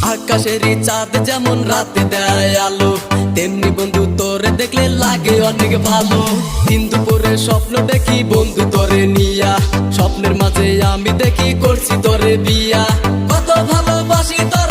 আকাশেরই চাঁদ যেমন রাতে দেয় আলো, তেমনি বন্ধু তোরে দেখলে লাগে অনেক ভালো। দিন দুপুরে স্বপ্ন দেখি বন্ধু তোরে নিয়া, স্বপ্নের মাঝে আমি দেখি করছি তোরে বিয়া। কত ভালোবাসি তোরে